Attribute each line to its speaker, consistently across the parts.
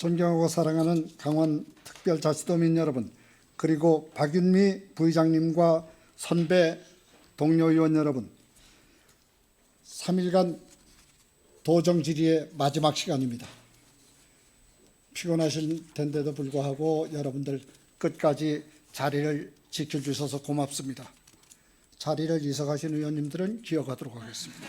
Speaker 1: 존경하고 사랑하는 강원특별자치도민 여러분, 그리고 박윤미 부의장님과 선배 동료 의원 여러분, 3일간 도정질의의 마지막 시간입니다. 피곤하실 텐데도 불구하고 여러분들 끝까지 자리를 지켜주셔서 고맙습니다. 자리를 이석하신 의원님들은 기억하도록 하겠습니다.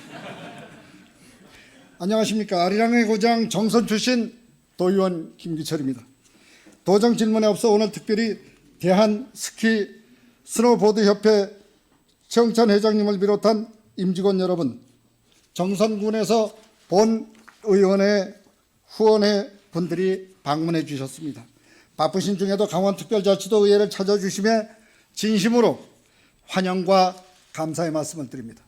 Speaker 1: 안녕하십니까. 아리랑의 고장 정선 출신 도의원 김기철입니다. 도정 질문에 앞서 오늘 특별히 대한스키 스노보드협회 최영찬 회장님을 비롯한 임직원 여러분, 정선군에서 본 의원회 후원회 분들이 방문해 주셨습니다. 바쁘신 중에도 강원특별자치도 의회를 찾아주심에 진심으로 환영과 감사의 말씀을 드립니다.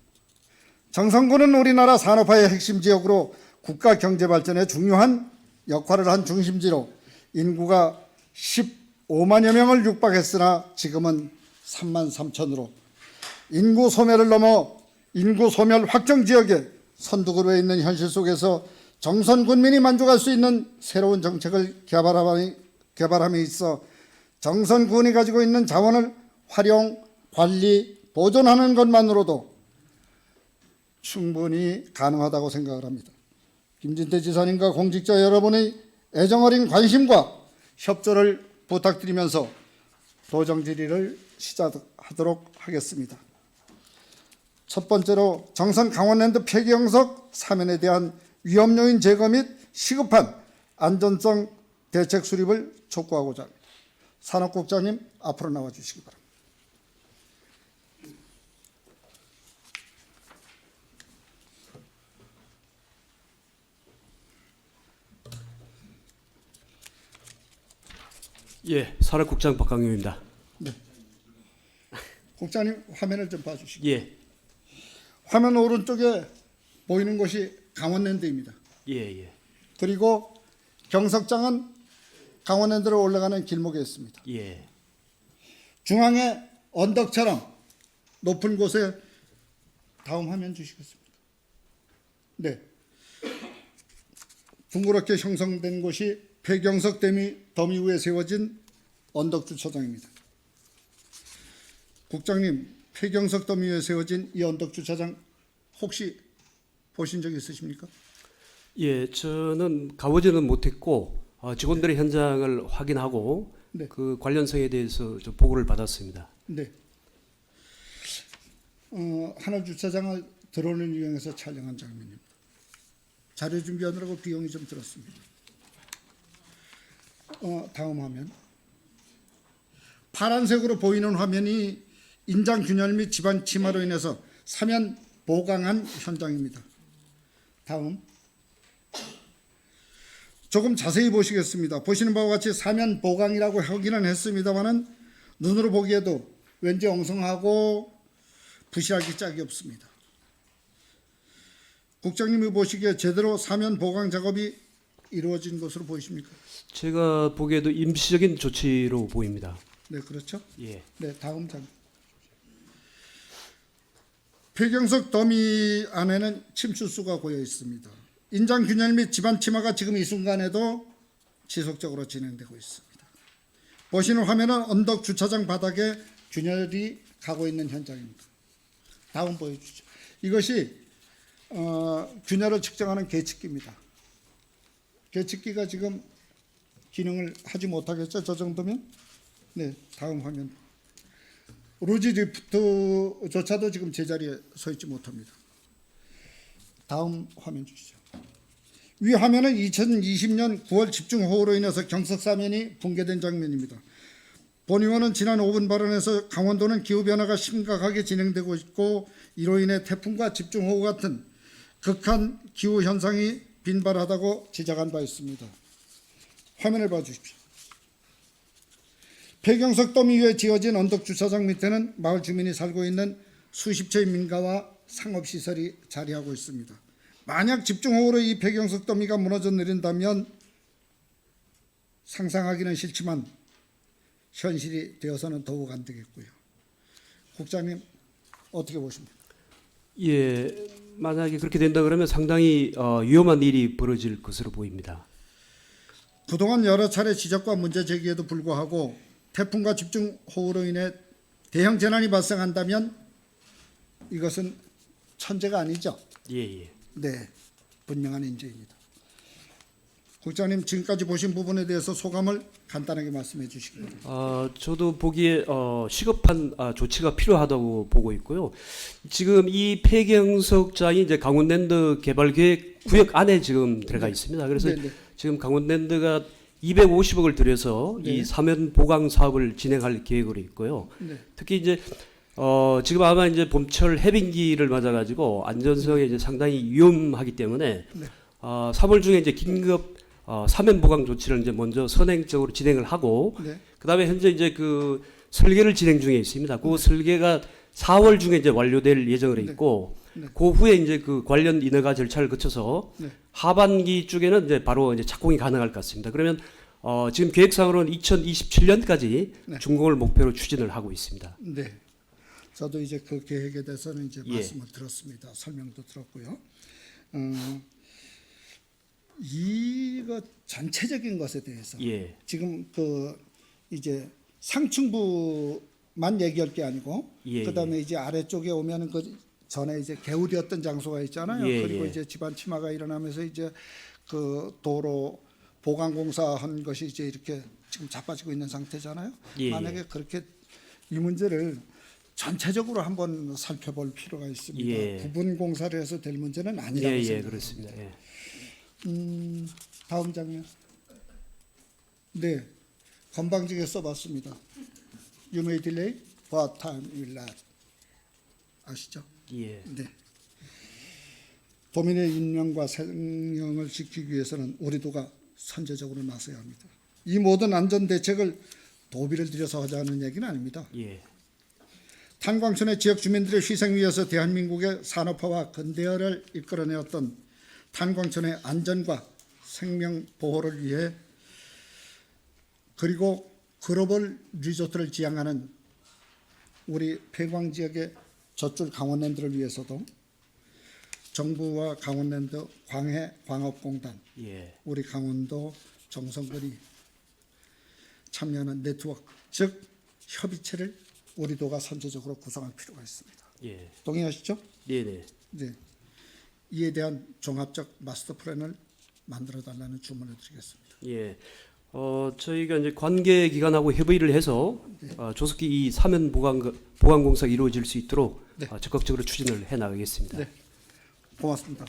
Speaker 1: 정선군은 우리나라 산업화의 핵심 지역으로 국가 경제 발전에 중요한 역할을 한 중심지로 인구가 15만여 명을 육박했으나 지금은 3만 3천으로 인구 소멸을 넘어 인구 소멸 확정 지역에 선두그루에 있는 현실 속에서 정선군민이 만족할 수 있는 새로운 정책을 개발함에 있어 정선군이 가지고 있는 자원을 활용, 관리, 보존하는 것만으로도 충분히 가능하다고 생각을 합니다. 김진태 지사님과 공직자 여러분의 애정어린 관심과 협조를 부탁드리면서 도정질의를 시작하도록 하겠습니다. 첫 번째로 정선 강원랜드 폐기영석 사면에 대한 위험 요인 제거 및 시급한 안전성 대책 수립을 촉구하고자 합니다. 산업국장님 앞으로 나와 주시기 바랍니다.
Speaker 2: 예, 산업국장 박강용입니다.
Speaker 1: 네. 국장님 화면을 좀 봐주시고.
Speaker 2: 예,
Speaker 1: 화면 오른쪽에 보이는 곳이 강원랜드입니다.
Speaker 2: 예.
Speaker 1: 그리고 경석장은 강원랜드로 올라가는 길목에 있습니다.
Speaker 2: 예.
Speaker 1: 중앙에 언덕처럼 높은 곳에 다음 화면 주시겠습니까? 네. 둥그렇게 형성된 곳이 폐경석 더미 위에 세워진 언덕 주차장입니다. 국장님, 폐경석 더미 위에 세워진 이 언덕 주차장 혹시 보신 적 있으십니까?
Speaker 2: 예, 저는 가보지는 못했고 직원들의 현장을 확인하고
Speaker 1: 네.
Speaker 2: 그 관련성에 대해서 좀 보고를 받았습니다.
Speaker 1: 네. 하늘 주차장을 드론을 이용해서 촬영한 장면입니다. 자료 준비하느라고 비용이 좀 들었습니다. 다음 화면. 파란색으로 보이는 화면이 인장 균열 및 집안 침하로 인해서 사면 보강한 현장입니다. 다음. 조금 자세히 보시겠습니다. 보시는 바와 같이 사면 보강이라고 하기는 했습니다만은 눈으로 보기에도 왠지 엉성하고 부실하기 짝이 없습니다. 국장님이 보시기에 제대로 사면 보강 작업이 이루어진 것으로 보이십니까?
Speaker 2: 제가 보기에도 임시적인 조치로 보입니다.
Speaker 1: 네, 그렇죠.
Speaker 2: 예.
Speaker 1: 네, 다음 장. 폐경석 더미 안에는 침수수가 고여 있습니다. 인장 균열 및 집안 침하가 지금 이 순간에도 지속적으로 진행되고 있습니다. 보시는 화면은 언덕 주차장 바닥에 균열이 가고 있는 현장입니다. 다음 보여주죠. 이것이 균열을 측정하는 계측기입니다. 계측기가 지금 기능을 하지 못하겠죠? 저 정도면? 네, 다음 화면. 루지 리프트조차도 지금 제자리에 서 있지 못합니다. 다음 화면 주시죠. 위 화면은 2020년 9월 집중호우로 인해서 경석사면이 붕괴된 장면입니다. 본 의원은 지난 5분 발언에서 강원도는 기후변화가 심각하게 진행되고 있고 이로 인해 태풍과 집중호우 같은 극한 기후현상이 빈발하다고 지적한 바 있습니다. 화면을 봐주십시오. 폐경석 더미 위에 지어진 언덕 주차장 밑에는 마을 주민이 살고 있는 수십 채의 민가와 상업시설이 자리하고 있습니다. 만약 집중호우로 이 폐경석 더미가 무너져 내린다면 상상하기는 싫지만 현실이 되어서는 더욱 안 되겠고요. 국장님 어떻게 보십니까?
Speaker 2: 예, 만약에 그렇게 된다 그러면 상당히 위험한 일이 벌어질 것으로 보입니다.
Speaker 1: 그동안 여러 차례 지적과 문제 제기에도 불구하고 태풍과 집중호우로 인해 대형 재난이 발생한다면 이것은 천재가 아니죠.
Speaker 2: 예, 예.
Speaker 1: 네, 분명한 인재입니다. 국장님 지금까지 보신 부분에 대해서 소감을 간단하게 말씀해 주시기 바랍니다.
Speaker 2: 저도 보기에 시급한 조치가 필요하다고 보고 있고요. 지금 이 폐경석장이 이제 강원랜드 개발계획 구역 안에 지금 들어가 있습니다. 그래서
Speaker 1: 네, 네.
Speaker 2: 지금 강원랜드가 250억을 들여서
Speaker 1: 네.
Speaker 2: 이 사면 보강 사업을 진행할 계획으로 있고요.
Speaker 1: 네.
Speaker 2: 특히 이제 지금 아마 이제 봄철 해빙기를 맞아가지고 안전성이 이제 상당히 위험하기 때문에
Speaker 1: 네.
Speaker 2: 3월 중에 이제 긴급 사면 보강 조치를 이제 먼저 선행적으로 진행을 하고
Speaker 1: 네.
Speaker 2: 그다음에 현재 이제 그 설계를 진행 중에 있습니다. 그 설계가 4월 중에 이제 완료될 예정으로 있고
Speaker 1: 네.
Speaker 2: 그 후에 이제 그 관련 인허가 절차를 거쳐서
Speaker 1: 네.
Speaker 2: 하반기 쪽에는 이제 바로 이제 착공이 가능할 것 같습니다. 그러면 지금 계획상으로는 2027년까지
Speaker 1: 네.
Speaker 2: 준공을 목표로 추진을 하고 있습니다.
Speaker 1: 네. 저도 이제 그 계획에 대해서는 이제
Speaker 2: 예.
Speaker 1: 말씀을 들었습니다. 설명도 들었고요. 이거 전체적인 것에 대해서
Speaker 2: 예.
Speaker 1: 지금 그 이제 상층부만 얘기할 게 아니고
Speaker 2: 예,
Speaker 1: 그다음에 이제 아래쪽에 오면은 그 전에 이제 개울이었던 장소가 있잖아요.
Speaker 2: 예,
Speaker 1: 그리고
Speaker 2: 예.
Speaker 1: 이제 집안 침하가 일어나면서 이제 그 도로 보강공사한 것이 이제 이렇게 지금 자빠지고 있는 상태잖아요.
Speaker 2: 예,
Speaker 1: 만약에 그렇게 이 문제를 전체적으로 한번 살펴볼 필요가 있습니다.
Speaker 2: 예.
Speaker 1: 부분 공사를 해서 될 문제는 아니라고
Speaker 2: 예, 예,
Speaker 1: 생각합니다.
Speaker 2: 그렇습니다. 예.
Speaker 1: 다음 장면. 네, 건방지게 써봤습니다. You may delay, but time will not. 아시죠?
Speaker 2: 예.
Speaker 1: 네. 도민의 인명과 생명을 지키기 위해서는 우리도가 선제적으로 나서야 합니다. 이 모든 안전 대책을 도비를 들여서 하자는 얘기는 아닙니다.
Speaker 2: 예.
Speaker 1: 탄광촌의 지역 주민들의 희생 위에서 대한민국의 산업화와 근대화를 이끌어내었던 탄광촌의 안전과 생명 보호를 위해 그리고 글로벌 리조트를 지향하는 우리 폐광 지역의 젖줄 강원랜드를 위해서도 정부와 강원랜드 광해 광업공단,
Speaker 2: 예.
Speaker 1: 우리 강원도 정성군이 참여하는 네트워크, 즉 협의체를 우리 도가 선제적으로 구성할 필요가 있습니다.
Speaker 2: 예.
Speaker 1: 동의하시죠?
Speaker 2: 네, 네.
Speaker 1: 네. 이에 대한 종합적 마스터 플랜을 만들어 달라는 주문을 드리겠습니다.
Speaker 2: 예. 저희가 이제 관계 기관하고 협의를 해서 조속히 이 사면 보강 공사가 이루어질 수 있도록
Speaker 1: 네.
Speaker 2: 적극적으로 추진을 해 나가겠습니다.
Speaker 1: 네. 고맙습니다.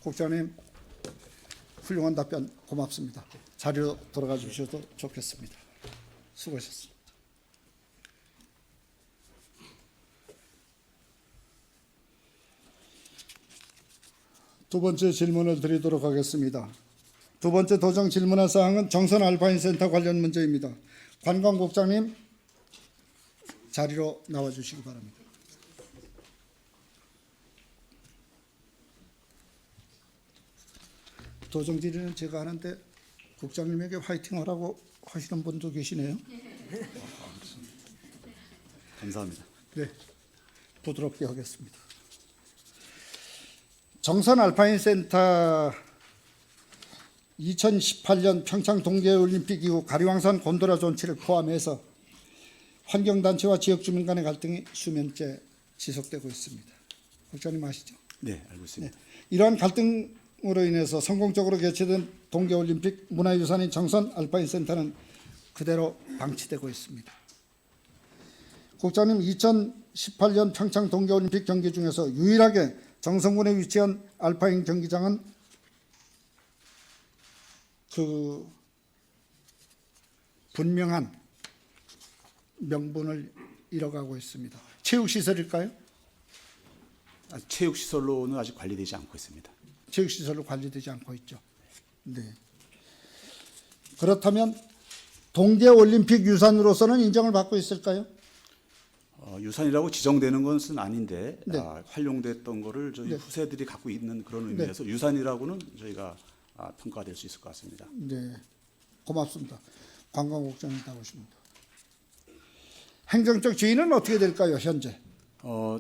Speaker 1: 국장님 훌륭한 답변 고맙습니다. 자리로 돌아가 주셔도 좋겠습니다. 수고하셨습니다. 두 번째 질문을 드리도록 하겠습니다. 두 번째 도정 질문할 사항은 정선 알파인 센터 관련 문제입니다. 관광국장님 자리로 나와 주시기 바랍니다. 도정 질의는 제가 하는데 국장님에게 화이팅 하라고 하시는 분도 계시네요.
Speaker 3: 감사합니다.
Speaker 1: 네, 부드럽게 하겠습니다. 정선 알파인 센터 2018년 평창 동계올림픽 이후 가리왕산 곤도라 존치를 포함해서 환경단체와 지역 주민 간의 갈등이 수년째 지속되고 있습니다. 국장님 아시죠?
Speaker 3: 네, 알고 있습니다.
Speaker 1: 이러한 갈등으로 인해서 성공적으로 개최된 동계올림픽 문화유산인 정선 알파인 센터는 그대로 방치되고 있습니다. 국장님, 2018년 평창 동계올림픽 경기 중에서 유일하게 정선군에 위치한 알파인 경기장은 그 분명한 명분을 잃어가고 있습니다. 체육시설일까요?
Speaker 3: 체육시설로는 아직 관리되지 않고 있습니다.
Speaker 1: 체육시설로 관리되지 않고 있죠. 네. 그렇다면 동계올림픽 유산으로서는 인정을 받고 있을까요?
Speaker 3: 유산이라고 지정되는 것은 아닌데
Speaker 1: 네.
Speaker 3: 활용됐던 거를 저희
Speaker 1: 네.
Speaker 3: 후세들이 갖고 있는 그런 의미에서 유산이라고는 저희가 평가될 수 있을 것 같습니다.
Speaker 1: 네, 고맙습니다. 관광국장님 나오십니다. 행정적 지위는 어떻게 될까요, 현재?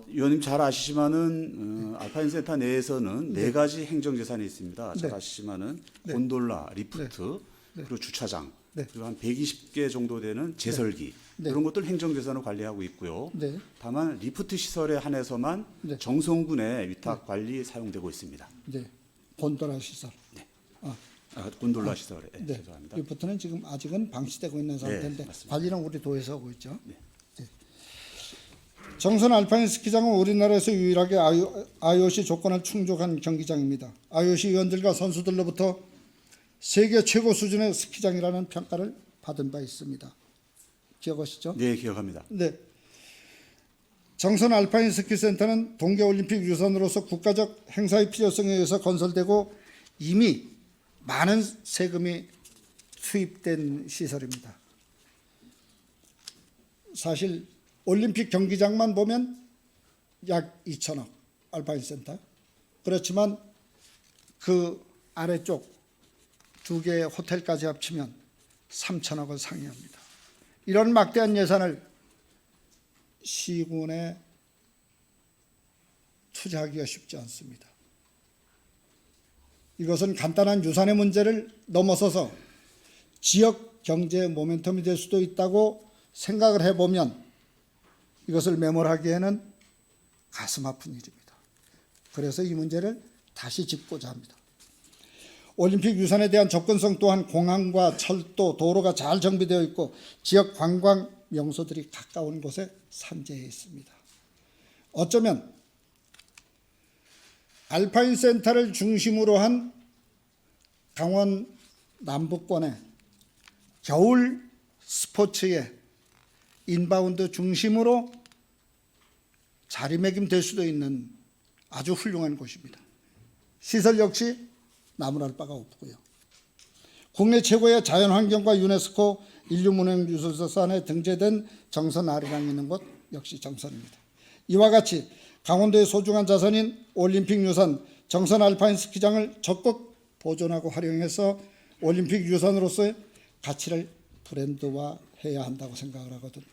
Speaker 3: 위원님 잘 아시지만은 알파인 센터 내에서는 네 가지 행정재산이 있습니다. 잘
Speaker 1: 네.
Speaker 3: 아시지만은
Speaker 1: 네.
Speaker 3: 곤돌라, 리프트, 그리고 주차장,
Speaker 1: 네.
Speaker 3: 그리고 한 120개 정도 되는 제설기
Speaker 1: 네.
Speaker 3: 이런 것들 행정재산으로 관리하고 있고요.
Speaker 1: 네.
Speaker 3: 다만 리프트 시설에 한해서만
Speaker 1: 네.
Speaker 3: 정성군의 위탁 관리 사용되고 있습니다.
Speaker 1: 네. 곤도라 시설.
Speaker 3: 곤돌라 시설에
Speaker 1: 네.
Speaker 3: 죄송합니다.
Speaker 1: 리프트는 지금 아직은 방치되고 있는 상태인데
Speaker 3: 맞습니다.
Speaker 1: 관리는 우리 도에서 하고 있죠.
Speaker 3: 네.
Speaker 1: 네. 정선 알파인 스키장은 우리나라에서 유일하게 IOC 조건을 충족한 경기장입니다. IOC 위원들과 선수들로부터 세계 최고 수준의 스키장이라는 평가를 받은 바 있습니다. 기억하시죠?
Speaker 3: 네, 기억합니다.
Speaker 1: 네. 정선 알파인 스키센터는 동계올림픽 유산으로서 국가적 행사의 필요성에 의해서 건설되고 이미 많은 세금이 투입된 시설입니다. 사실 올림픽 경기장만 보면 약 2천억 알파인 센터. 그렇지만 그 아래쪽 두 개의 호텔까지 합치면 3천억을 상회합니다. 이런 막대한 예산을 시군에 투자하기가 쉽지 않습니다. 이것은 간단한 유산의 문제를 넘어서서 지역 경제의 모멘텀이 될 수도 있다고 생각을 해보면 이것을 매몰하기에는 가슴 아픈 일입니다. 그래서 이 문제를 다시 짚고자 합니다. 올림픽 유산에 대한 접근성 또한 공항과 철도, 도로가 잘 정비되어 있고 지역 관광 명소들이 가까운 곳에 산재해 있습니다. 어쩌면 알파인 센터를 중심으로 한 강원 남부권의 겨울 스포츠의 인바운드 중심으로 자리매김될 수도 있는 아주 훌륭한 곳입니다. 시설 역시 나무랄 바가 없고요. 국내 최고의 자연환경과 유네스코 인류문화유산에 등재된 정선 아리랑이 있는 곳 역시 정선입니다. 이와 같이 강원도의 소중한 자산인 올림픽 유산 정선 알파인 스키장을 적극 보존하고 활용해서 올림픽 유산으로서의 가치를 브랜드화해야 한다고 생각을 하거든요.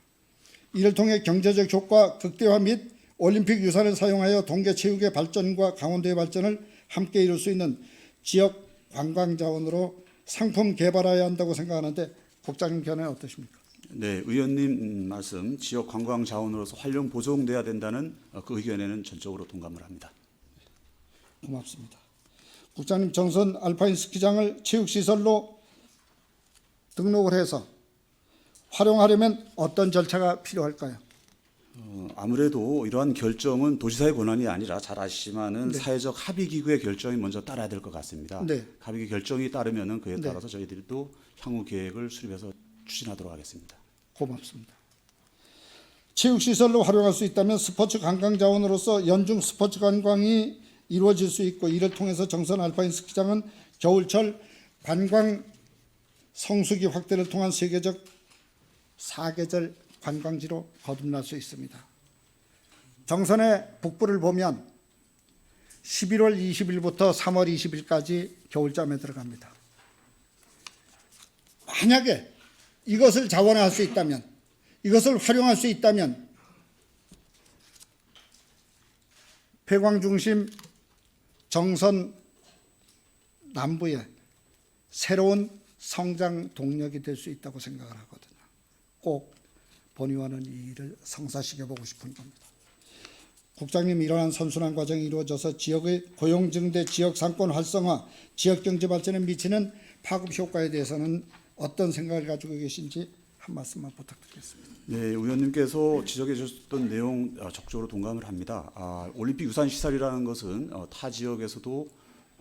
Speaker 1: 이를 통해 경제적 효과 극대화 및 올림픽 유산을 사용하여 동계 체육의 발전과 강원도의 발전을 함께 이룰 수 있는 지역 관광 자원으로 상품 개발해야 한다고 생각하는데 국장님 견해는 어떠십니까?
Speaker 3: 네, 의원님 말씀 지역 관광 자원으로서 활용 보존돼야 된다는 그 의견에는 전적으로 동감을 합니다.
Speaker 1: 고맙습니다. 국장님, 정선 알파인 스키장을 체육시설로 등록을 해서 활용하려면 어떤 절차가 필요할까요?
Speaker 3: 아무래도 이러한 결정은 도지사의 권한이 아니라 잘 아시지만은 사회적 합의기구의 결정이 먼저 따라야 될 것 같습니다.
Speaker 1: 네.
Speaker 3: 합의기 결정이 따르면은 그에
Speaker 1: 네.
Speaker 3: 따라서 저희들이 또 향후 계획을 수립해서 추진하도록 하겠습니다.
Speaker 1: 고맙습니다. 체육시설로 활용할 수 있다면 스포츠 관광 자원으로서 연중 스포츠 관광이 이루어질 수 있고 이를 통해서 정선 알파인 스키장은 겨울철 관광 성수기 확대를 통한 세계적 사계절 관광지로 거듭날 수 있습니다. 정선의 북부를 보면 11월 20일부터 3월 20일까지 겨울잠에 들어갑니다. 만약에 이것을 자원화할 수 있다면, 이것을 활용할 수 있다면 폐광 중심 정선 남부의 새로운 성장 동력이 될 수 있다고 생각을 하거든요. 꼭 본의원은 이 일을 성사시켜보고 싶은 겁니다. 국장님, 이러한 선순환 과정이 이루어져서 지역의 고용 증대, 지역 상권 활성화, 지역 경제 발전에 미치는 파급 효과에 대해서는 어떤 생각을 가지고 계신지 한 말씀만 부탁드리겠습니다.
Speaker 3: 네, 의원님께서 지적해 주셨던 내용 적극적으로 동감을 합니다. 올림픽 유산 시설이라는 것은 타 지역에서도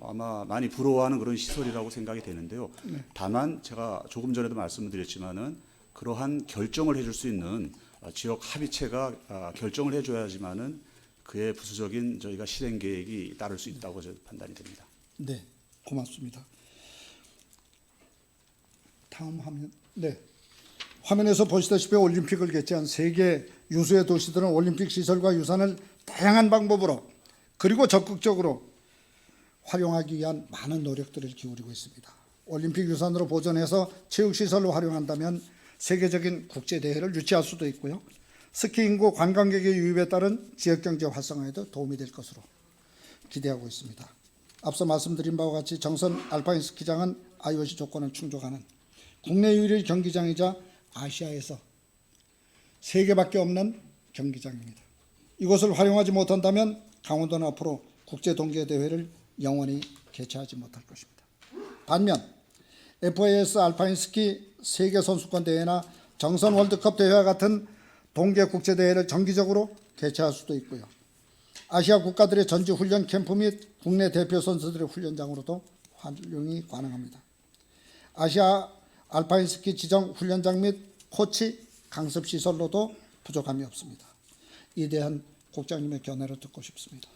Speaker 3: 아마 많이 부러워하는 그런 시설이라고 생각이 되는데요.
Speaker 1: 네.
Speaker 3: 다만 제가 조금 전에도 말씀을 드렸지만은 그러한 결정을 해줄 수 있는 지역 합의체가 결정을 해줘야지만은 그의 부수적인 저희가 실행 계획이 따를 수 있다고 판단이 됩니다.
Speaker 1: 네, 고맙습니다. 다음 화면. 네. 화면에서 보시다시피 올림픽을 개최한 세계 유수의 도시들은 올림픽 시설과 유산을 다양한 방법으로 그리고 적극적으로 활용하기 위한 많은 노력들을 기울이고 있습니다. 올림픽 유산으로 보존해서 체육시설로 활용한다면 세계적인 국제대회를 유치할 수도 있고요. 스키 인구 관광객의 유입에 따른 지역경제 활성화에도 도움이 될 것으로 기대하고 있습니다. 앞서 말씀드린 바와 같이 정선 알파인 스키장은 IOC 조건을 충족하는 국내 유일 경기장이자 아시아에서 3개밖에 없는 경기장입니다. 이곳을 활용하지 못한다면 강원도는 앞으로 국제 동계 대회를 영원히 개최하지 못할 것입니다. 반면 FIS 알파인 스키 세계 선수권 대회나 정선 월드컵 대회와 같은 동계 국제 대회를 정기적으로 개최할 수도 있고요. 아시아 국가들의 전지 훈련 캠프 및 국내 대표 선수들의 훈련장으로도 활용이 가능합니다. 아시아 알파인 스키 지정 훈련장 및 코치 강습 시설로도 부족함이 없습니다. 이에 대한 국장님의 견해를 듣고 싶습니다.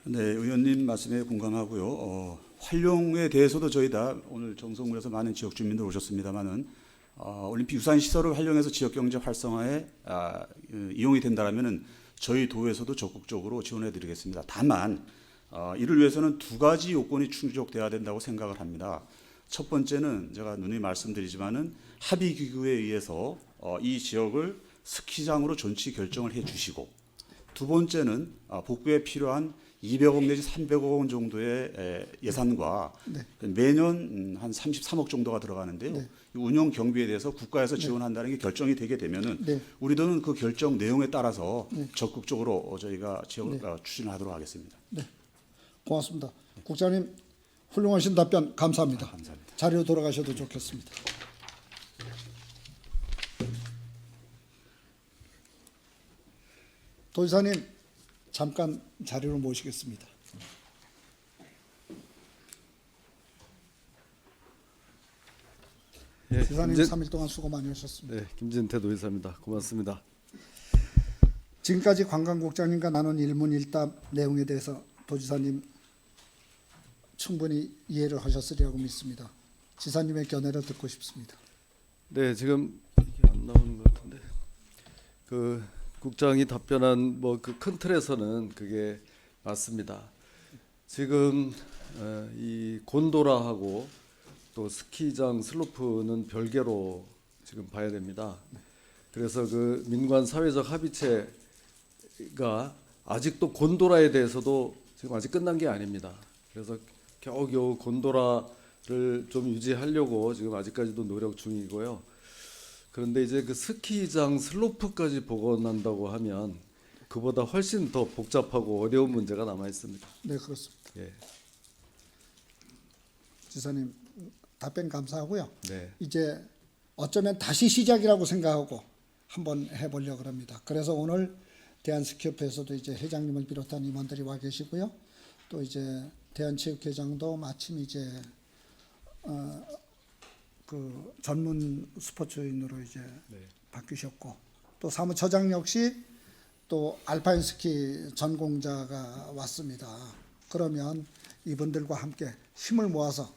Speaker 3: 네, 의원님 말씀에 공감하고요. 활용에 대해서도 저희 다 오늘 정성군에서 많은 지역 주민들 오셨습니다만은 올림픽 유산 시설을 활용해서 지역 경제 활성화에 이용이 된다라면은 저희 도에서도 적극적으로 지원해드리겠습니다. 다만 이를 위해서는 2가지 요건이 충족돼야 된다고 생각을 합니다. 첫 번째는 제가 누누이 말씀드리지만은 합의 기구에 의해서 이 지역을 스키장으로 존치 결정을 해주시고, 두 번째는 복구에 필요한 200억 내지 300억 원 정도의 예산과 매년 한 33억 정도가 들어가는데요. 이 운영 경비에 대해서 국가에서 지원한다는 게 결정이 되게 되면은 우리들은 그 결정 내용에 따라서 적극적으로 저희가 지원을 추진하도록 하겠습니다.
Speaker 1: 네, 고맙습니다. 국장님 훌륭하신 답변 감사합니다.
Speaker 3: 감사합니다.
Speaker 1: 자리로 돌아가셔도 좋겠습니다. 도지사님 잠깐 자리로 모시겠습니다. 지사님 3일 동안 수고 많이 하셨습니다.
Speaker 4: 네, 김진태 도의사입니다. 고맙습니다.
Speaker 1: 지금까지 관광국장님과 나눈 일문일답 내용에 대해서 도지사님 충분히 이해를 하셨으리라고 믿습니다. 지사님의 견해를 듣고 싶습니다.
Speaker 4: 네, 지금 이게 안 나오는 것 같은데 그 국장이 답변한 뭐 그 큰 틀에서는 그게 맞습니다. 지금 이 곤도라하고 또 스키장 슬로프는 별개로 지금 봐야 됩니다. 그래서 그 민관 사회적 합의체가 아직도 곤도라에 대해서도 지금 아직 끝난 게 아닙니다. 그래서 겨우겨우 곤도라를 좀 유지하려고 지금 아직까지도 노력 중이고요. 그런데 이제 그 스키장 슬로프까지 복원한다고 하면 그보다 훨씬 더 복잡하고 어려운 문제가 남아 있습니다.
Speaker 1: 네, 그렇습니다.
Speaker 4: 예.
Speaker 1: 지사님 답변 감사하고요.
Speaker 4: 네.
Speaker 1: 이제 어쩌면 다시 시작이라고 생각하고 한번 해보려고 합니다. 그래서 오늘 대한스키협회에서도 이제 회장님을 비롯한 임원들이 와 계시고요. 또 이제 대한체육회장도 마침 이제 그 전문 스포츠인으로 이제 바뀌셨고, 또 사무처장 역시 또 알파인 스키 전공자가 왔습니다. 그러면 이분들과 함께 힘을 모아서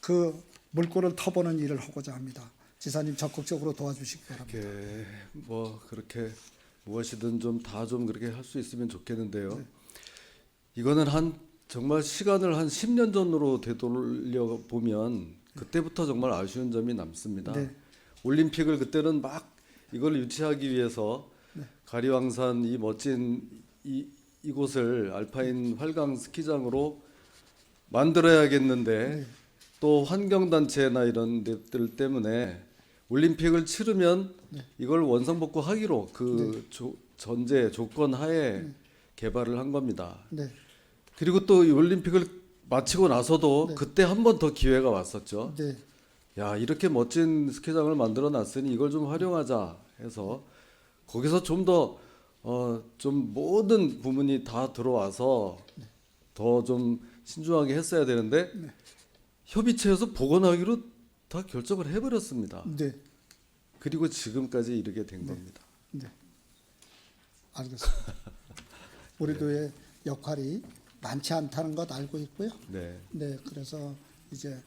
Speaker 1: 그 물꼬를 터보는 일을 하고자 합니다. 지사님 적극적으로 도와주시기 바랍니다.
Speaker 4: 그렇게 뭐 그렇게 무엇이든 좀 다 좀 그렇게 할 수 있으면 좋겠는데요. 이거는 한 정말 시간을 한 10년 전으로 되돌려 보면 그때부터 정말 아쉬운 점이 남습니다.
Speaker 1: 네.
Speaker 4: 올림픽을 그때는 막 이걸 유치하기 위해서 가리왕산 이 멋진 이곳을 알파인 활강 스키장으로 만들어야겠는데 또 환경단체나 이런 데들 때문에 올림픽을 치르면 이걸 원상복구하기로 그 전제 조건 하에 개발을 한 겁니다.
Speaker 1: 네,
Speaker 4: 그리고 또 이 올림픽을 마치고 나서도 그때 한 번 더 기회가 왔었죠.
Speaker 1: 네,
Speaker 4: 야, 이렇게 멋진 스키장을 만들어 놨으니 이걸 좀 활용하자 해서 거기서 좀 더 좀 모든 부문이 다 들어와서 더 좀 신중하게 했어야 되는데 협의체에서 복원하기로 다 결정을 해버렸습니다.
Speaker 1: 네,
Speaker 4: 그리고 지금까지 이르게 된 겁니다.
Speaker 1: 네. 알겠습니다. 우리 도의 역할이 많지 않다는 것 알고 있고요.
Speaker 4: 네.
Speaker 1: 네, 그래서 이제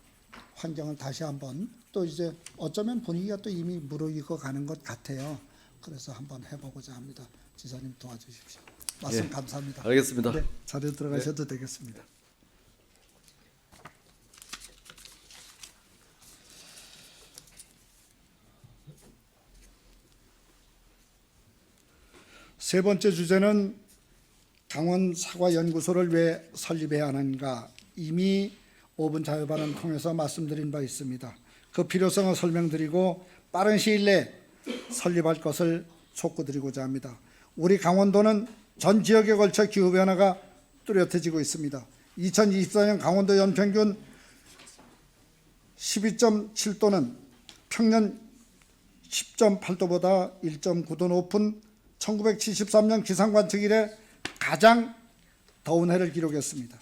Speaker 1: 환경을 다시 한번 또 이제 어쩌면 분위기가 또 이미 무르익어 가는 것 같아요. 그래서 한번 해보고자 합니다. 지사님 도와주십시오. 말씀
Speaker 4: 예.
Speaker 1: 감사합니다.
Speaker 4: 알겠습니다.
Speaker 1: 네, 자리에 들어가셔도 되겠습니다. 세 번째 주제는 강원 사과 연구소를 왜 설립해야 하는가 이미 5분 자유발언 통해서 말씀드린 바 있습니다. 그 필요성을 설명드리고 빠른 시일 내에 설립할 것을 촉구드리고자 합니다. 우리 강원도는 전 지역에 걸쳐 기후변화가 뚜렷해지고 있습니다. 2024년 강원도 연평균 12.7도는 평년 10.8도보다 1.9도 높은 1973년 기상관측 이래 가장 더운 해를 기록했습니다.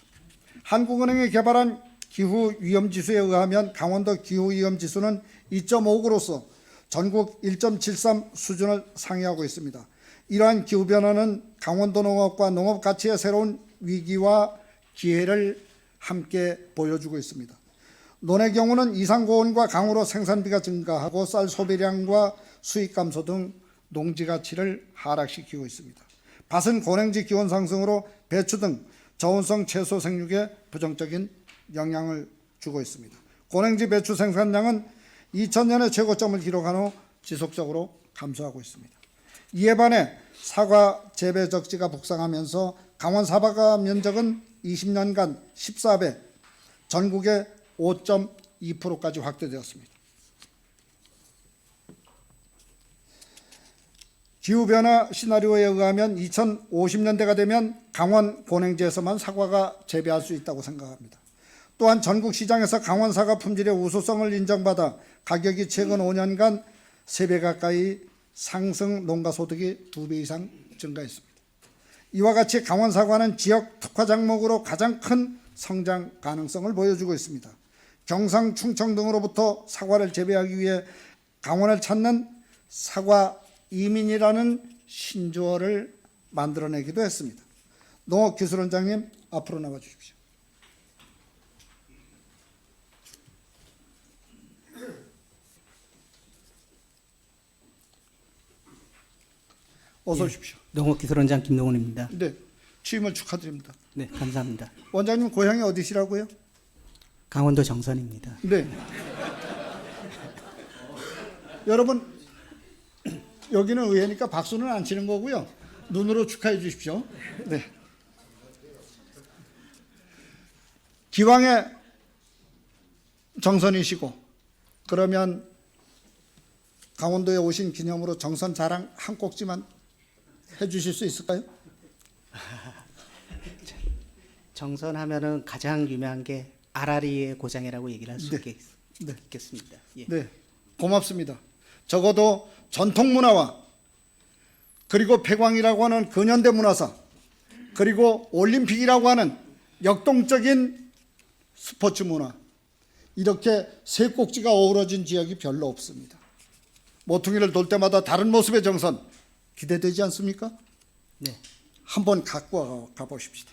Speaker 1: 한국은행이 개발한 기후위험지수에 의하면 강원도 기후위험지수는 2.59로서 전국 1.73 수준을 상회하고 있습니다. 이러한 기후변화는 강원도 농업과 농업 가치의 새로운 위기와 기회를 함께 보여주고 있습니다. 논의 경우는 이상고온과 강우로 생산비가 증가하고 쌀 소비량과 수익 감소 등 농지 가치를 하락시키고 있습니다. 밭은 고냉지 기온 상승으로 배추 등 저온성 채소 생육에 부정적인 영향을 주고 있습니다. 고냉지 배추 생산량은 2000년에 최고점을 기록한 후 지속적으로 감소하고 있습니다. 이에 반해 사과 재배 적지가 북상하면서 강원 사과 면적은 20년간 14배, 전국의 5.2%까지 확대되었습니다. 기후변화 시나리오에 의하면 2050년대가 되면 강원 고냉지에서만 사과가 재배할 수 있다고 생각합니다. 또한 전국 시장에서 강원 사과 품질의 우수성을 인정받아 가격이 최근 5년간 3배 가까이 상승, 농가 소득이 2배 이상 증가했습니다. 이와 같이 강원 사과는 지역 특화 작목으로 가장 큰 성장 가능성을 보여주고 있습니다. 경상, 충청 등으로부터 사과를 재배하기 위해 강원을 찾는 사과 이민이라는 신조어를 만들어내기도 했습니다. 농업기술원장님 앞으로 나와 주십시오. 어서 오십시오.
Speaker 5: 농업기술원장 김동훈입니다.
Speaker 1: 네, 취임을 축하드립니다.
Speaker 5: 네, 감사합니다.
Speaker 1: 원장님 고향이 어디시라고요?
Speaker 5: 강원도 정선입니다.
Speaker 1: 네. 여러분 여기는 의회니까 박수는 안 치는 거고요. 눈으로 축하해 주십시오. 네. 기왕에 정선이시고 그러면 강원도에 오신 기념으로 정선 자랑 한 꼭지만 해주실 수 있을까요?
Speaker 5: 정선하면은 가장 유명한 게 아라리의 고장이라고 얘기를 할 수
Speaker 1: 네.
Speaker 5: 있겠습니다. 예.
Speaker 1: 네, 고맙습니다. 적어도 전통 문화와 그리고 폐광이라고 하는 근현대 문화사 그리고 올림픽이라고 하는 역동적인 스포츠 문화 이렇게 세 꼭지가 어우러진 지역이 별로 없습니다. 모퉁이를 돌 때마다 다른 모습의 정선 기대되지 않습니까?
Speaker 5: 네.
Speaker 1: 한번 갖고 가보십시다.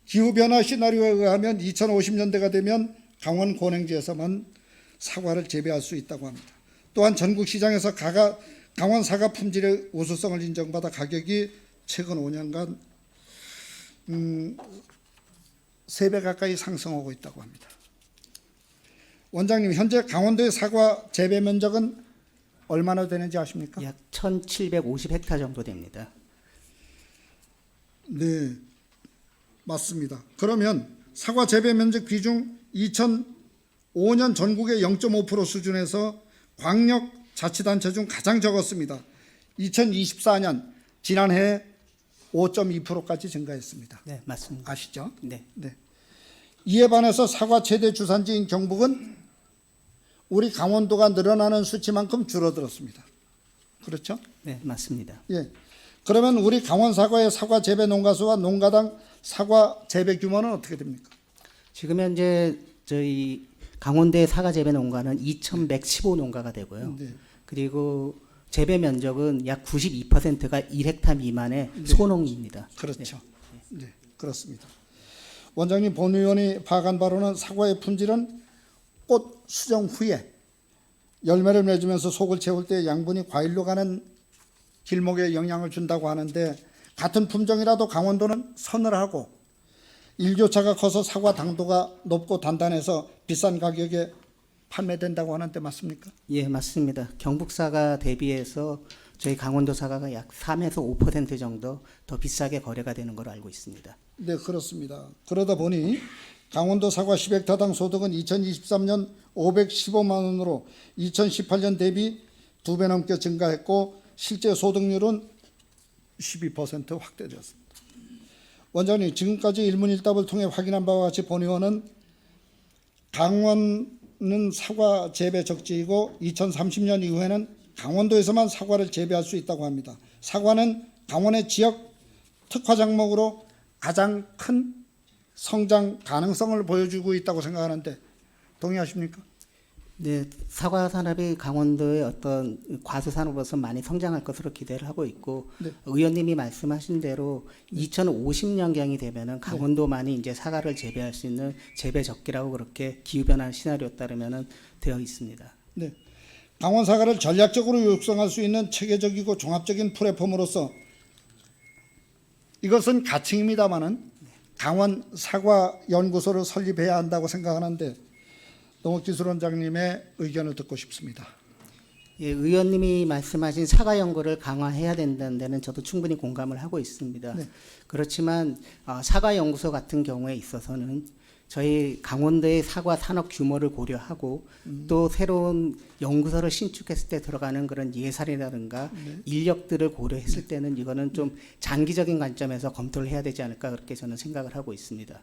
Speaker 1: 기후변화 시나리오에 의하면 2050년대가 되면 강원 고냉지에서만 사과를 재배할 수 있다고 합니다. 또한 전국 시장에서 강원 사과 품질의 우수성을 인정받아 가격이 최근 5년간 3배 가까이 상승하고 있다고 합니다. 원장님, 현재 강원도의 사과 재배 면적은 얼마나 되는지 아십니까?
Speaker 5: 약 1,750헥타 정도 됩니다.
Speaker 1: 네, 맞습니다. 그러면 사과 재배 면적 비중 2005년 전국의 0.5% 수준에서 광역 자치단체 중 가장 적었습니다. 2024년 지난해 5.2%까지 증가했습니다.
Speaker 5: 네, 맞습니다.
Speaker 1: 아시죠?
Speaker 5: 네.
Speaker 1: 네. 이에 반해서 사과 최대 주산지인 경북은 우리 강원도가 늘어나는 수치만큼 줄어들었습니다. 그렇죠?
Speaker 5: 네, 맞습니다.
Speaker 1: 예. 그러면 우리 강원 사과의 사과 재배 농가 수와 농가당 사과 재배 규모는 어떻게 됩니까?
Speaker 5: 지금 현재 저희 강원도의 사과 재배 농가는 2,115 농가가 되고요.
Speaker 1: 네.
Speaker 5: 그리고 재배 면적은 약 92%가 1헥타 미만의 소농입니다.
Speaker 1: 그렇죠. 네, 그렇습니다. 원장님 본 의원이 파악한 바로는 사과의 품질은 꽃 수정 후에 열매를 맺으면서 속을 채울 때 양분이 과일로 가는 길목에 영향을 준다고 하는데 같은 품종이라도 강원도는 서늘하고 일교차가 커서 사과 당도가 높고 단단해서 비싼 가격에 판매된다고 하는데 맞습니까?
Speaker 5: 예, 맞습니다. 경북사가 대비해서 저희 강원도 사과가 약 3에서 5% 정도 더 비싸게 거래가 되는 걸로 알고 있습니다.
Speaker 1: 네, 그렇습니다. 그러다 보니 강원도 사과 10헥타당 소득은 2023년 515만 원으로 2018년 대비 2배 넘게 증가했고 실제 소득률은 12% 확대되었습니다. 원장님, 지금까지 일문일답을 통해 확인한 바와 같이 본 의원은 강원은 사과 재배 적지이고 2030년 이후에는 강원도에서만 사과를 재배할 수 있다고 합니다. 사과는 강원의 지역 특화 작목으로 가장 큰 성장 가능성을 보여주고 있다고 생각하는데 동의하십니까?
Speaker 5: 네, 사과 산업이 강원도의 어떤 과수 산업으로서 많이 성장할 것으로 기대를 하고 있고
Speaker 1: 네.
Speaker 5: 의원님이 말씀하신 대로 2050년경이 되면은 강원도만이 이제 사과를 재배할 수 있는 재배 적기라고 그렇게 기후 변화 시나리오에 따르면은 되어 있습니다.
Speaker 1: 네. 강원 사과를 전략적으로 육성할 수 있는 체계적이고 종합적인 플랫폼으로서 이것은 가칭입니다마는 강원 사과 연구소를 설립해야 한다고 생각하는데 농업기술원장님의 의견을 듣고 싶습니다.
Speaker 5: 예, 의원님이 말씀하신 사과 연구를 강화해야 된다는 데는 저도 충분히 공감을 하고 있습니다.
Speaker 1: 네.
Speaker 5: 그렇지만 사과 연구소 같은 경우에 있어서는 저희 강원도의 사과 산업 규모를 고려하고 또 새로운 연구소를 신축했을 때 들어가는 그런 예산이라든가 인력들을 고려했을 때는 이거는 좀 장기적인 관점에서 검토를 해야 되지 않을까 그렇게 저는 생각을 하고 있습니다.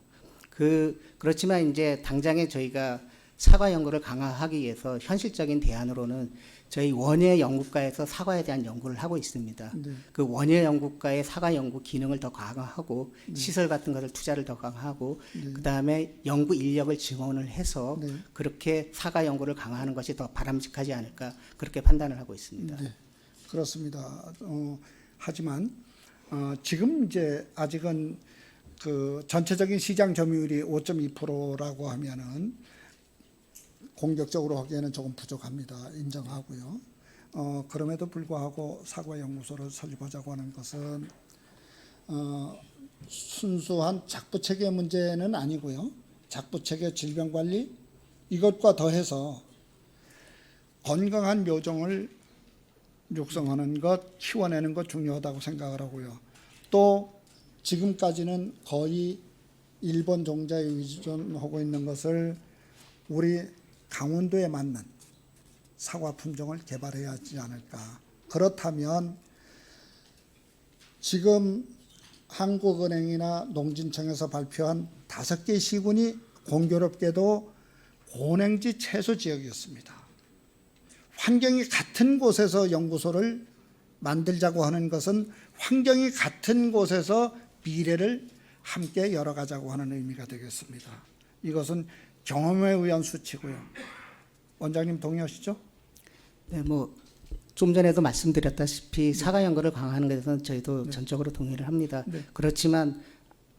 Speaker 5: 그렇지만 이제 당장에 저희가 사과 연구를 강화하기 위해서 현실적인 대안으로는 저희 원예 연구과에서 사과에 대한 연구를 하고 있습니다.
Speaker 1: 네.
Speaker 5: 그 원예 연구과의 사과 연구 기능을 더 강화하고 시설 같은 것을 투자를 더 강화하고 그다음에 연구 인력을 증원을 해서
Speaker 1: 네.
Speaker 5: 그렇게 사과 연구를 강화하는 것이 더 바람직하지 않을까 그렇게 판단을 하고 있습니다.
Speaker 1: 네, 그렇습니다. 하지만 지금 이제 아직은 그 전체적인 시장 점유율이 5.2%라고 하면은 공격적으로 하기에는 조금 부족합니다. 인정하고요. 그럼에도 불구하고 사과 연구소를 설립하자고 하는 것은 순수한 작부체계 문제는 아니고요. 작부체계 질병 관리 이것과 더해서 건강한 묘종을 육성하는 것, 키워내는 것 중요하다고 생각을 하고요. 또 지금까지는 거의 일본 종자에 의존하고 있는 것을 우리 강원도에 맞는 사과 품종을 개발해야 하지 않을까. 그렇다면 지금 한국은행이나 농진청에서 발표한 5개 시군이 공교롭게도 고냉지 채소 지역이었습니다. 환경이 같은 곳에서 연구소를 만들자고 하는 것은 환경이 같은 곳에서 미래를 함께 열어가자고 하는 의미가 되겠습니다. 이것은 경험에 의한 수치고요. 원장님 동의하시죠?
Speaker 5: 네, 뭐 좀 전에도 말씀드렸다시피 사과 연구를 강화하는 것에 대해서는 저희도 전적으로 동의를 합니다.
Speaker 1: 네.
Speaker 5: 그렇지만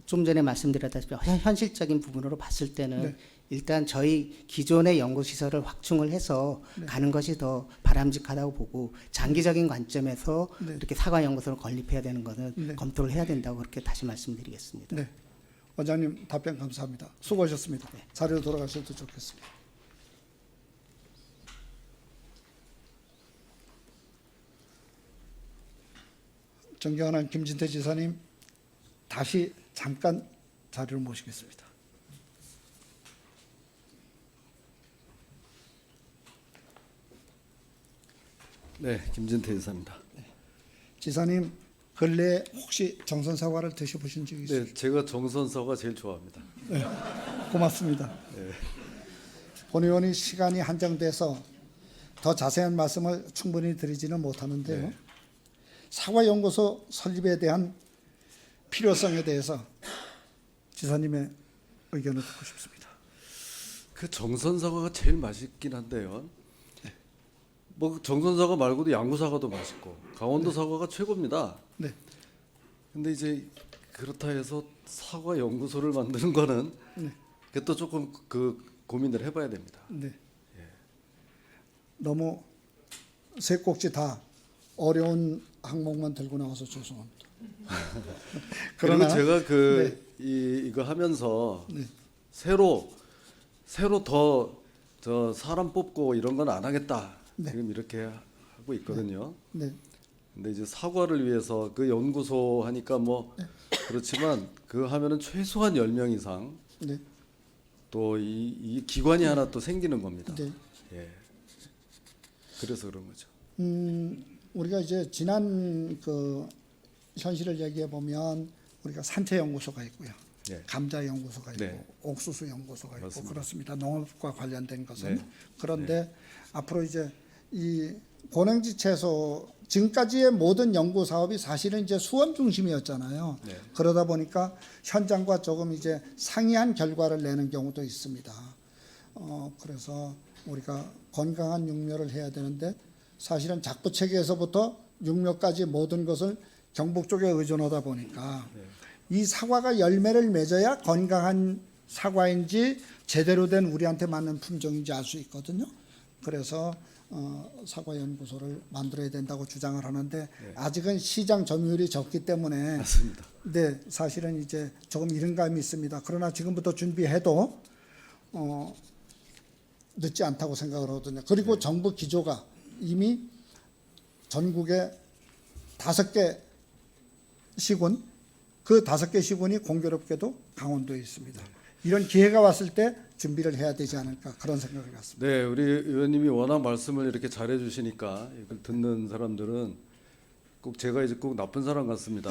Speaker 5: 좀 전에 말씀드렸다시피 현실적인 부분으로 봤을 때는
Speaker 1: 네.
Speaker 5: 일단 저희 기존의 연구 시설을 확충을 해서
Speaker 1: 네.
Speaker 5: 가는 것이 더 바람직하다고 보고 장기적인 관점에서
Speaker 1: 네.
Speaker 5: 이렇게 사과 연구소를 건립해야 되는 것은
Speaker 1: 네.
Speaker 5: 검토를 해야 된다고 그렇게 다시 말씀드리겠습니다.
Speaker 1: 네. 원장님 답변 감사합니다. 수고하셨습니다. 자리로 돌아가셔도 좋겠습니다. 존경하는 김진태 지사님, 다시 잠깐 자리로 모시겠습니다.
Speaker 4: 네, 김진태 이사입니다.
Speaker 1: 지사님, 근래에 혹시 정선 사과를 드셔보신 적이 있으세요?
Speaker 4: 네, 제가 정선서가 제일 좋아합니다.
Speaker 1: 고맙습니다. 본 의원이 시간이 한정돼서 더 자세한 말씀을 충분히 드리지는 못하는데요.
Speaker 4: 네.
Speaker 1: 사과연구소 설립에 대한 필요성에 대해서 지사님의 의견을 듣고 싶습니다.
Speaker 4: 그 정선사과가 제일 맛있긴 한데요. 뭐 정선사과 말고도 양구사과도 맛있고 강원도 사과가 최고입니다.
Speaker 1: 네.
Speaker 4: 근데 이제 그렇다 해서 사과 연구소를 만드는 거는
Speaker 1: 네.
Speaker 4: 그또 조금 그 고민을 해봐야 됩니다.
Speaker 1: 네. 너무 세 꼭지 다 어려운 항목만 들고 나와서 죄송합니다.
Speaker 4: 그리고 제가
Speaker 1: 네.
Speaker 4: 이거 하면서
Speaker 1: 네.
Speaker 4: 새로 더 저 사람 뽑고 이런 건 안 하겠다.
Speaker 1: 네.
Speaker 4: 지금 이렇게 하고 있거든요.
Speaker 1: 네.
Speaker 4: 근데 이제 사과를 위해서 그 연구소 하니까 뭐 그렇지만 그 하면은 최소한 10명 이상
Speaker 1: 네.
Speaker 4: 또 이 기관이 하나 또 생기는 겁니다.
Speaker 1: 네.
Speaker 4: 예. 그래서 그런 거죠.
Speaker 1: 우리가 이제 지난 그 현실을 얘기해 보면 우리가 산채 연구소가 있고요.
Speaker 4: 예.
Speaker 1: 감자 연구소가 있고
Speaker 4: 네.
Speaker 1: 옥수수 연구소가 있고
Speaker 4: 맞습니다.
Speaker 1: 그렇습니다. 농업과 관련된 것은
Speaker 4: 네.
Speaker 1: 그런데 앞으로 이제 이 고랭지 채소 지금까지의 모든 연구 사업이 사실은 이제 수원 중심이었잖아요.
Speaker 4: 네.
Speaker 1: 그러다 보니까 현장과 조금 이제 상이한 결과를 내는 경우도 있습니다. 그래서 우리가 건강한 육묘를 해야 되는데 사실은 작부 체계에서부터 육묘까지 모든 것을 경북 쪽에 의존하다 보니까 이 사과가 열매를 맺어야 건강한 사과인지 제대로 된 우리한테 맞는 품종인지 알 수 있거든요. 그래서 사과 연구소를 만들어야 된다고 주장을 하는데 아직은 시장 점유율이 적기 때문에
Speaker 4: 맞습니다.
Speaker 1: 네, 사실은 이제 조금 이른 감이 있습니다. 그러나 지금부터 준비해도 늦지 않다고 생각을 하거든요. 그리고 정부 기조가 이미 전국에 5개 시군, 그 5개 시군이 공교롭게도 강원도에 있습니다. 이런 기회가 왔을 때 준비를 해야 되지 않을까 그런 생각을 갖습니다.
Speaker 4: 네, 우리 의원님이 워낙 말씀을 이렇게 잘해 주시니까 이걸 듣는 사람들은 꼭 제가 이제 꼭 나쁜 사람 같습니다.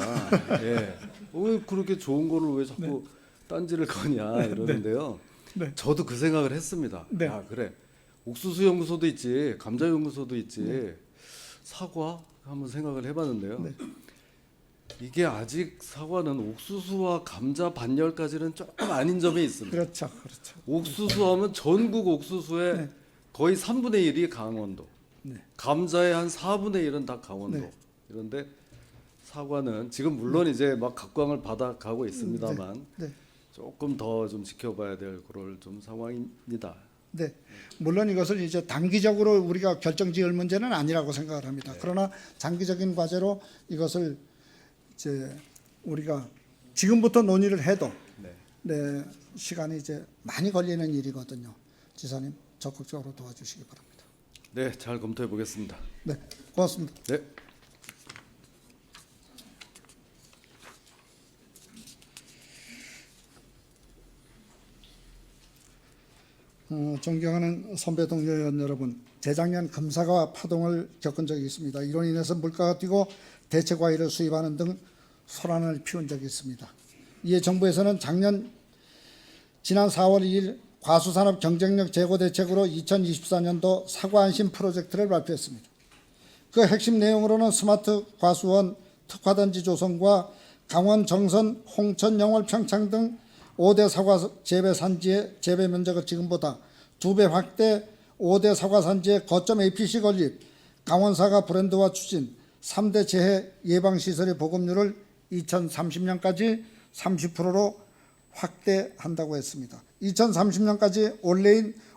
Speaker 4: 예. 왜 그렇게 좋은 거를 왜 자꾸 딴지를 거냐 이러는데요.
Speaker 1: 네.
Speaker 4: 저도 그 생각을 했습니다.
Speaker 1: 네.
Speaker 4: 아, 그래. 옥수수 연구소도 있지, 감자 연구소도 있지, 사과 한번 생각을 해봤는데요.
Speaker 1: 네.
Speaker 4: 이게 아직 사과는 옥수수와 감자 반열까지는 조금 아닌 점이 있습니다.
Speaker 1: 그렇죠, 그렇죠.
Speaker 4: 옥수수하면 전국 옥수수의
Speaker 1: 네.
Speaker 4: 거의 3분의 1이 강원도,
Speaker 1: 네.
Speaker 4: 감자의 한 4분의 1은 다 강원도.
Speaker 1: 네.
Speaker 4: 이런데 사과는 지금 물론 이제 막 각광을 받아가고 있습니다만
Speaker 1: 네.
Speaker 4: 조금 더 좀 지켜봐야 될 그럴 좀 상황입니다.
Speaker 1: 네, 물론 이것을 이제 단기적으로 우리가 결정지을 문제는 아니라고 생각을 합니다. 그러나 장기적인 과제로 이것을 이제 우리가 지금부터 논의를 해도 네, 시간이 이제 많이 걸리는 일이거든요. 지사님 적극적으로 도와주시기 바랍니다.
Speaker 4: 네, 잘 검토해 보겠습니다.
Speaker 1: 네, 고맙습니다.
Speaker 4: 네.
Speaker 1: 존경하는 선배 동료 의원 여러분, 재작년 금사과 파동을 겪은 적이 있습니다. 이로 인해서 물가가 뛰고 대체 과일을 수입하는 등 소란을 피운 적이 있습니다. 이에 정부에서는 지난 4월 2일 과수산업 경쟁력 제고 대책으로 2024년도 사과 안심 프로젝트를 발표했습니다. 그 핵심 내용으로는 스마트 과수원 특화단지 조성과 강원 정선, 홍천, 영월, 평창 등 5대 사과 재배 산지의 재배 면적을 지금보다 2배 확대, 5대 사과 산지의 거점 APC 건립, 강원 사과 브랜드화 추진, 3대 재해 예방 시설의 보급률을 2030년까지 30%로 확대한다고 했습니다. 2030년까지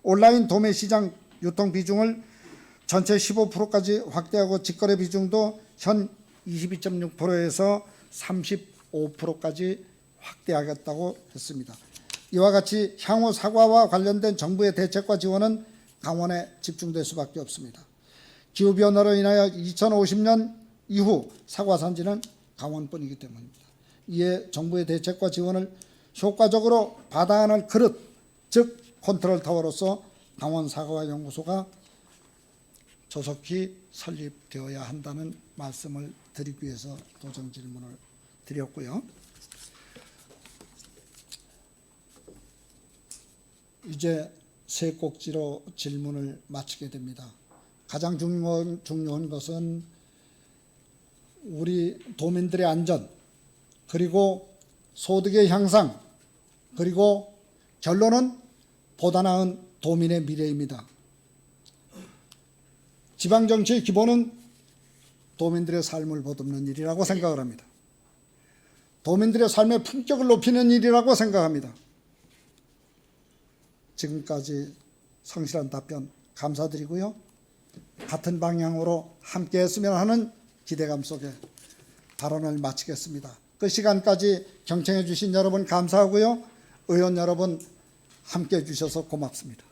Speaker 1: 온라인 도매 시장 유통 비중을 전체 15%까지 확대하고 직거래 비중도 현 22.6%에서 35%까지 확대하겠다고 했습니다. 이와 같이 향후 사과와 관련된 정부의 대책과 지원은 강원에 집중될 수밖에 없습니다. 기후변화로 인하여 2050년 이후 사과 산지는 강원뿐이기 때문입니다. 이에 정부의 대책과 지원을 효과적으로 받아야 할 그릇, 즉 컨트롤 타워로서 강원 사과 연구소가 조속히 설립되어야 한다는 말씀을 드리기 위해서 도정 질문을 드렸고요. 이제 세 꼭지로 질문을 마치게 됩니다. 가장 중요한 것은 우리 도민들의 안전, 그리고 소득의 향상, 그리고 결론은 보다 나은 도민의 미래입니다. 지방정치의 기본은 도민들의 삶을 보듬는 일이라고 생각을 합니다. 도민들의 삶의 품격을 높이는 일이라고 생각합니다. 지금까지 성실한 답변 감사드리고요. 같은 방향으로 함께 했으면 하는 기대감 속에 발언을 마치겠습니다. 그 시간까지 경청해 주신 여러분 감사하고요. 의원 여러분 함께 해 주셔서 고맙습니다.